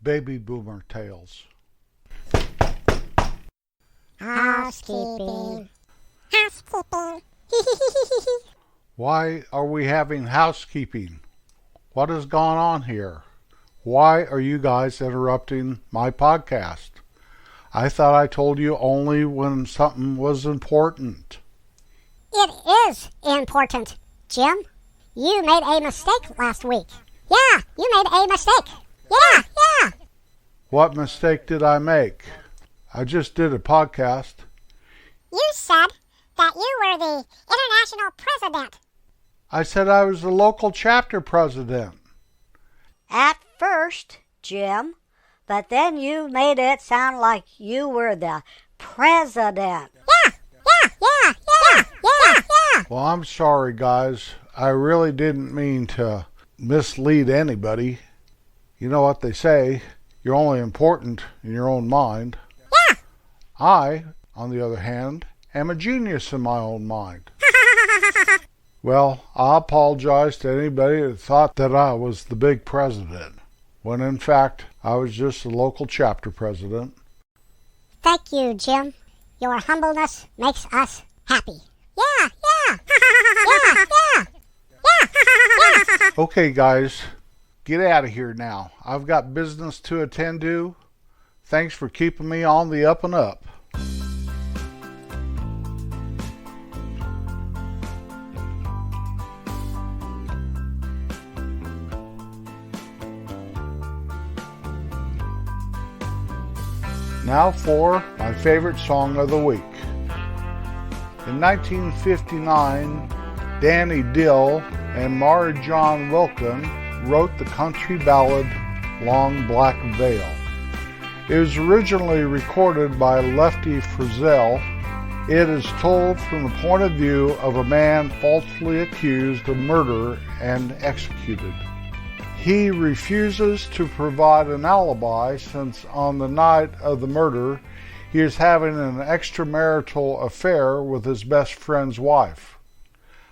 baby boomer tales. Housekeeping. Why are we having housekeeping? What has gone on here? Why are you guys interrupting my podcast? I thought I told you only when something was important. It is important, Jim. You made a mistake last week. Yeah, you made a mistake. Yeah. What mistake did I make? I just did a podcast. You said that you were the international president. I said I was the local chapter president. At first, Jim, but then you made it sound like you were the president. Yeah. Well, I'm sorry, guys. I really didn't mean to mislead anybody. You know what they say, you're only important in your own mind. Yeah. I, on the other hand, am a genius in my own mind. Well, I apologize to anybody that thought that I was the big president, when in fact I was just the local chapter president. Thank you, Jim. Your humbleness makes us happy. Yeah. Okay, guys, get out of here now. I've got business to attend to. Thanks for keeping me on the up and up. Now for my favorite song of the week. In 1959, Danny Dill and Mara John Wilkin wrote the country ballad Long Black Veil. It was originally recorded by Lefty Frizzell. It is told from the point of view of a man falsely accused of murder and executed. He refuses to provide an alibi since on the night of the murder he is having an extramarital affair with his best friend's wife.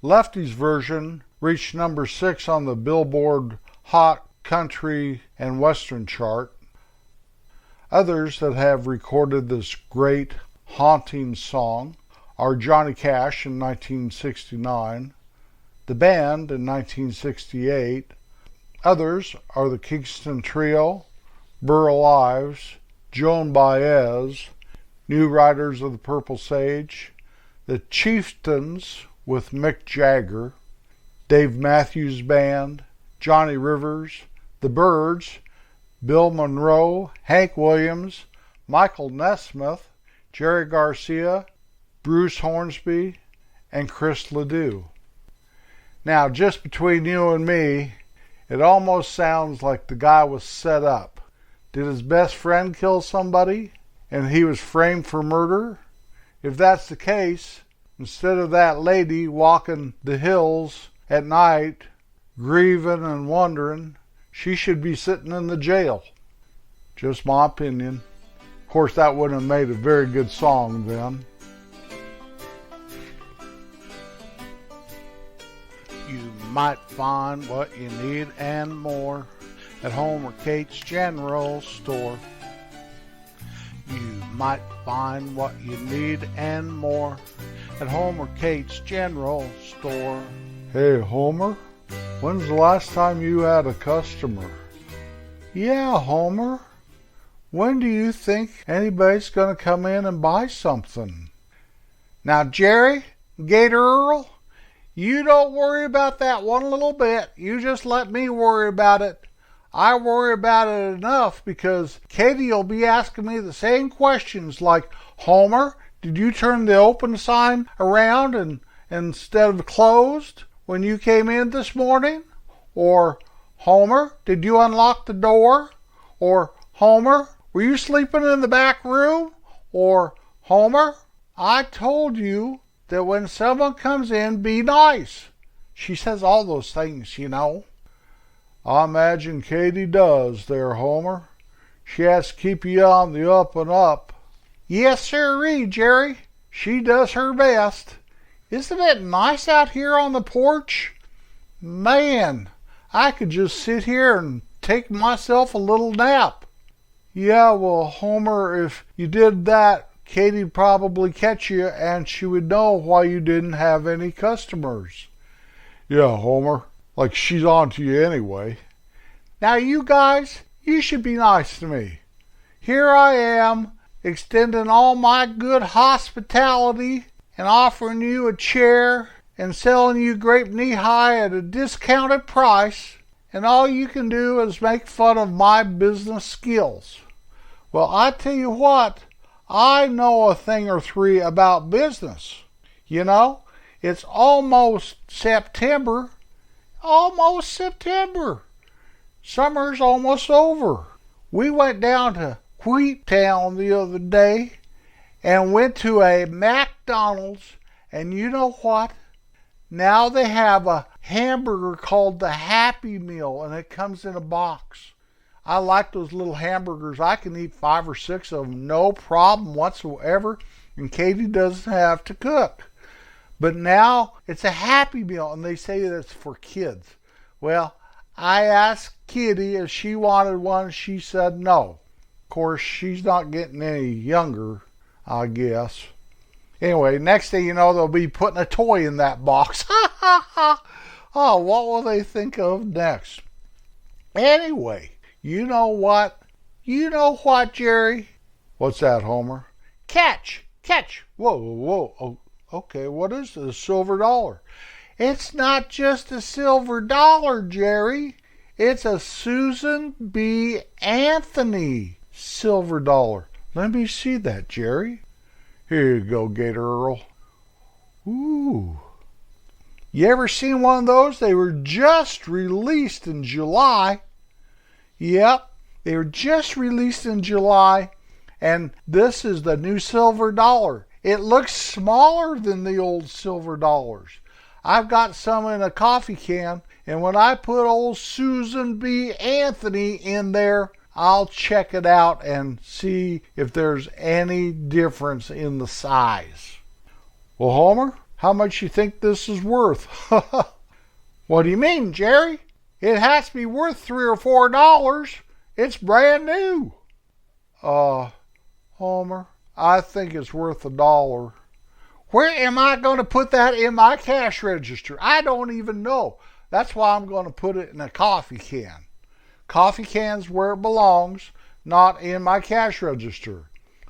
Lefty's version reached number 6 on the Billboard Hot Country and Western chart. Others that have recorded this great, haunting song are Johnny Cash in 1969, the band in 1968. Others are the Kingston Trio, Burl Ives, Joan Baez, New Riders of the Purple Sage, the Chieftains with Mick Jagger, Dave Matthews Band, Johnny Rivers, the Byrds, Bill Monroe, Hank Williams, Michael Nesmith, Jerry Garcia, Bruce Hornsby, and Chris Ledoux. Now, just between you and me, it almost sounds like the guy was set up. Did his best friend kill somebody and he was framed for murder? If that's the case, instead of that lady walking the hills at night, grieving and wondering, she should be sitting in the jail. Just my opinion. Of course, that wouldn't have made a very good song then. You might find what you need and more at Homer Kate's General Store. You might find what you need and more at Homer Kate's General Store. Hey, Homer, when's the last time you had a customer? Yeah, Homer. When do you think anybody's going to come in and buy something? Now, Jerry, Gator Earl, you don't worry about that one little bit. You just let me worry about it. I worry about it enough because Katie will be asking me the same questions like, Homer, did you turn the open sign around and instead of closed when you came in this morning? Or, Homer, did you unlock the door? Or, Homer, were you sleeping in the back room? Or, Homer, I told you that when someone comes in, be nice. She says all those things, you know. I imagine Katie does there, Homer. She has to keep you on the up and up. Yes, sirree, Jerry. She does her best. Isn't it nice out here on the porch? Man, I could just sit here and take myself a little nap. Yeah, well, Homer, if you did that, Katie'd probably catch you and she would know why you didn't have any customers. Yeah, Homer, like she's on to you anyway. Now you guys, you should be nice to me. Here I am, extending all my good hospitality and offering you a chair and selling you grape knee-high at a discounted price, and all you can do is make fun of my business skills. Well, I tell you what, I know a thing or three about business. You know, it's almost September. Almost September. Summer's almost over. We went down to Wheattown the other day and went to a McDonald's, and you know what? Now they have a hamburger called the Happy Meal, and it comes in a box. I like those little hamburgers. I can eat 5 or 6 of them, no problem whatsoever, and Katie doesn't have to cook. But now it's a Happy Meal, and they say that it's for kids. Well, I asked Kitty if she wanted one. She said no. Of course, she's not getting any younger, I guess. Anyway, next thing you know, they'll be putting a toy in that box. Ha ha ha! Oh, what will they think of next? Anyway, you know what? You know what, Jerry? What's that, Homer? Catch! Catch! Whoa, whoa, whoa. Oh, okay, what is it? A silver dollar. It's not just a silver dollar, Jerry. It's a Susan B. Anthony silver dollar. Let me see that, Jerry. Here you go, Gator Earl. Ooh. You ever seen one of those? They were just released in July. Yep, they were just released in July. And this is the new silver dollar. It looks smaller than the old silver dollars. I've got some in a coffee can, and when I put old Susan B. Anthony in there, I'll check it out and see if there's any difference in the size. Well, Homer, how much you think this is worth? What do you mean, Jerry? It has to be worth $3 or $4. It's brand new. Homer, I think it's worth $1. Where am I going to put that in my cash register? I don't even know. That's why I'm going to put it in a coffee can. Coffee can's where it belongs, not in my cash register.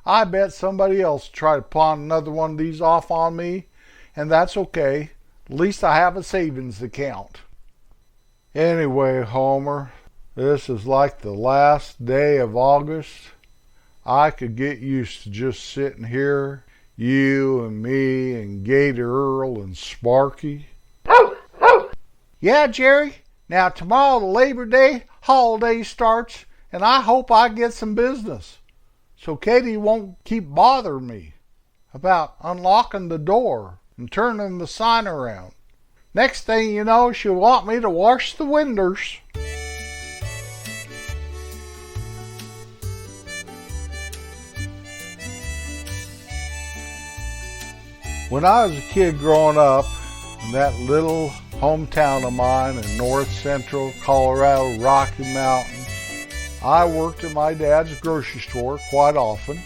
I bet somebody else tried to pawn another one of these off on me, and that's okay. At least I have a savings account. Anyway, Homer, this is like the last day of August. I could get used to just sitting here, you and me and Gator Earl and Sparky. Yeah, Jerry. Now tomorrow the Labor Day holiday starts, and I hope I get some business. So Katie won't keep bothering me about unlocking the door and turning the sign around. Next thing you know, she'll want me to wash the windows. When I was a kid growing up in that little hometown of mine in north central Colorado Rocky Mountains, I worked at my dad's grocery store quite often.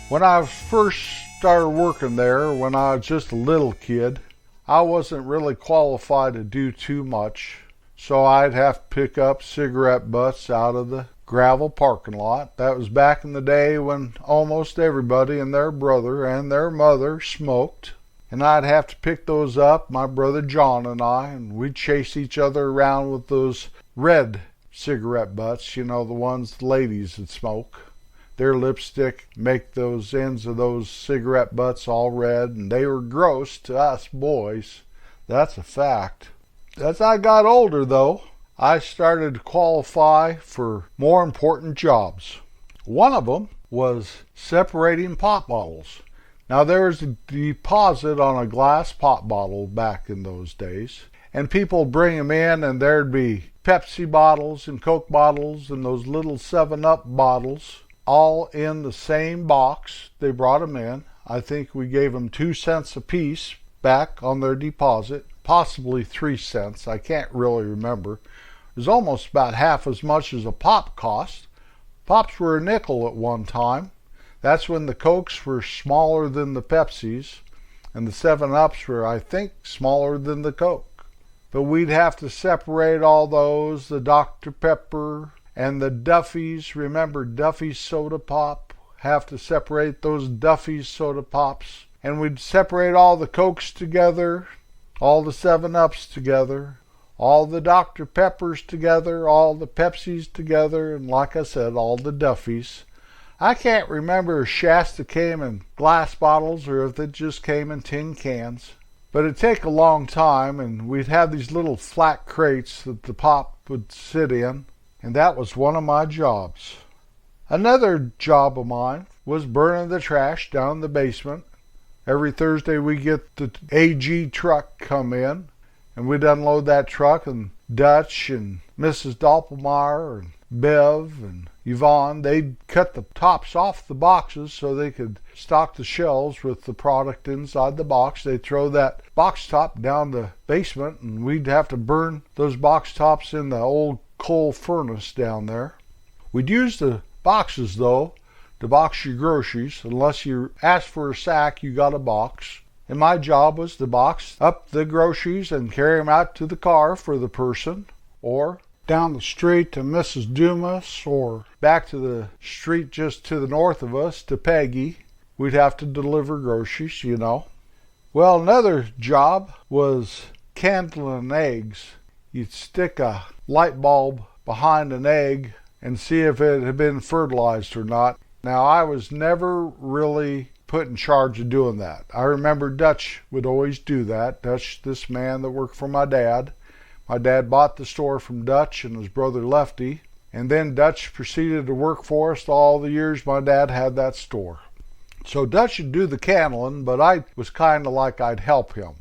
When I first started working there, when I was just a little kid, I wasn't really qualified to do too much, so I'd have to pick up cigarette butts out of the gravel parking lot. That was back in the day when almost everybody and their brother and their mother smoked. And I'd have to pick those up, my brother John and I, and we'd chase each other around with those red cigarette butts, you know, the ones the ladies would smoke. Their lipstick make those ends of those cigarette butts all red, and they were gross to us boys. That's a fact. As I got older, though, I started to qualify for more important jobs. One of them was separating pop bottles. Now, there was a deposit on a glass pop bottle back in those days, and people would bring them in, and there'd be Pepsi bottles and Coke bottles and those little 7-Up bottles all in the same box. They brought them in. I think we gave them 2 cents a piece back on their deposit, possibly 3 cents. I can't really remember. It was almost about half as much as a pop cost, Pops were a nickel at one time. That's when the Cokes were smaller than the Pepsis, and the 7-Ups were, I think, smaller than the Coke. But we'd have to separate all those, the Dr. Pepper and the Duffys. Remember Duffy's Soda Pop? Have to separate those Duffy's Soda Pops. And we'd separate all the Cokes together, all the 7-Ups together, all the Dr. Peppers together, all the Pepsis together, and like I said, all the Duffys. I can't remember if Shasta came in glass bottles or if it just came in tin cans. But it'd take a long time, and we'd have these little flat crates that the pop would sit in, and that was one of my jobs. Another job of mine was burning the trash down in the basement. Every Thursday we get the AG truck come in, and we'd unload that truck, and Dutch and Mrs. Doppelmayr and Bev and Yvonne, they'd cut the tops off the boxes so they could stock the shelves with the product inside the box. They'd throw that box top down the basement, and we'd have to burn those box tops in the old coal furnace down there. We'd use the boxes, though, to box your groceries. Unless you asked for a sack, you got a box. And my job was to box up the groceries and carry them out to the car for the person, or down the street to Mrs. Dumas, or back to the street just to the north of us to Peggy. We'd have to deliver groceries, you know. Well, another job was candling eggs. You'd stick a light bulb behind an egg and see if it had been fertilized or not. Now, I was never really put in charge of doing that. I remember Dutch would always do that. Dutch, this man that worked for my dad. My dad bought the store from Dutch and his brother Lefty, and then Dutch proceeded to work for us all the years my dad had that store. So Dutch would do the candling, but I was kind of like I'd help him.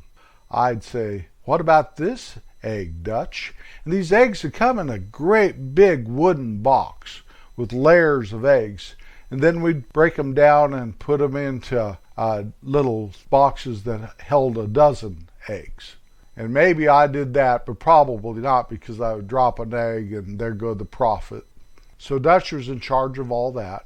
I'd say, "What about this egg, Dutch?" And these eggs would come in a great big wooden box with layers of eggs, and then we'd break them down and put them into little boxes that held a dozen eggs. And maybe I did that, but probably not, because I would drop an egg and there go the profit. So Dutch was in charge of all that.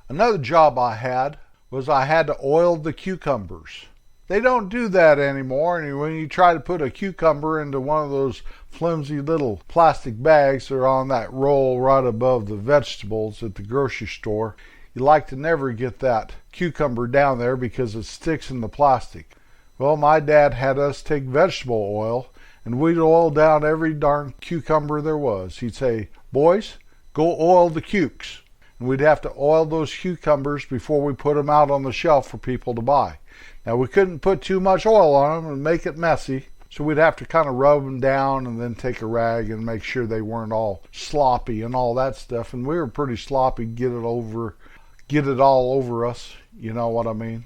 Another job I had was I had to oil the cucumbers. They don't do that anymore, and when you try to put a cucumber into one of those flimsy little plastic bags that are on that roll right above the vegetables at the grocery store, you like to never get that cucumber down there because it sticks in the plastic. Well, my dad had us take vegetable oil, and we'd oil down every darn cucumber there was. He'd say, "Boys, go oil the cukes." And we'd have to oil those cucumbers before we put them out on the shelf for people to buy. Now, we couldn't put too much oil on them and make it messy, so we'd have to kind of rub them down and then take a rag and make sure they weren't all sloppy and all that stuff. And we were pretty sloppy, get it all over us, you know what I mean?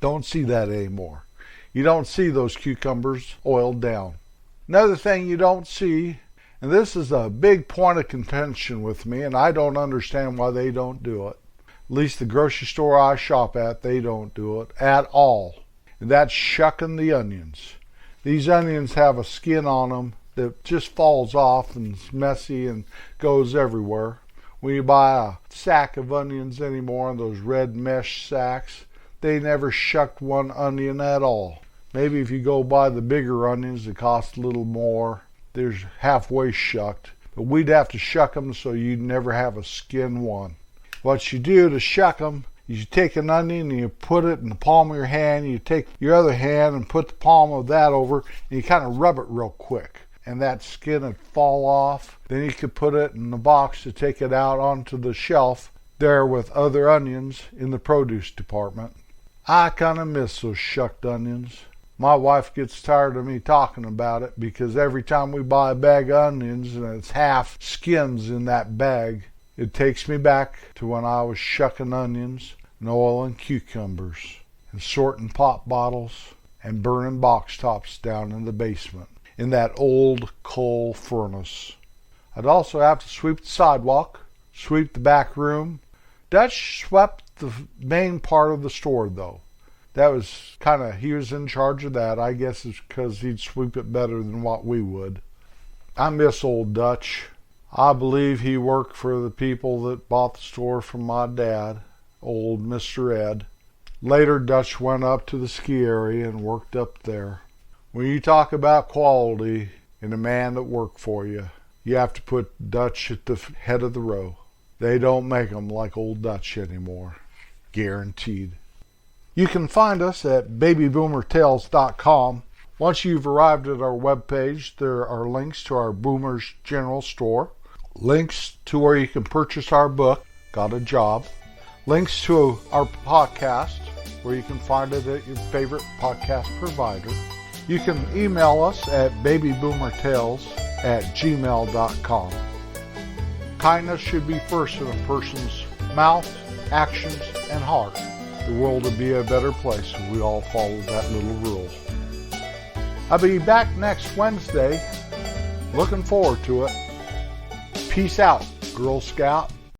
Don't see that anymore. You don't see those cucumbers oiled down. Another thing you don't see, and this is a big point of contention with me, and I don't understand why they don't do it. At least the grocery store I shop at, they don't do it at all. And that's shucking the onions. These onions have a skin on them that just falls off and is messy and goes everywhere. When you buy a sack of onions anymore, those red mesh sacks, they never shucked one onion at all. Maybe if you go buy the bigger onions that cost a little more, there's halfway shucked. But we'd have to shuck them so you'd never have a skin one. What you do to shuck them is you take an onion and you put it in the palm of your hand. You take your other hand and put the palm of that over, and you kind of rub it real quick. And that skin would fall off. Then you could put it in the box to take it out onto the shelf there with other onions in the produce department. I kind of miss those shucked onions. My wife gets tired of me talking about it because every time we buy a bag of onions and it's half skins in that bag, it takes me back to when I was shucking onions and oiling cucumbers and sorting pop bottles and burning box tops down in the basement in that old coal furnace. I'd also have to sweep the sidewalk, sweep the back room. Dutch swept the main part of the store, though. That was he was in charge of that. I guess it's because he'd sweep it better than what we would. I miss old Dutch. I believe he worked for the people that bought the store from my dad, old Mr. Ed. Later, Dutch went up to the ski area and worked up there. When you talk about quality in a man that worked for you, you have to put Dutch at the head of the row. They don't make them like old Dutch anymore. Guaranteed. You can find us at babyboomertales.com. Once you've arrived at our webpage, there are links to our Boomers General Store, links to where you can purchase our book, Got a Job, links to our podcast, where you can find it at your favorite podcast provider. You can email us at babyboomertales@gmail.com. Kindness should be first in a person's mouth, actions, and heart. The world would be a better place if we all followed that little rule. I'll be back next Wednesday. Looking forward to it. Peace out, Girl Scout.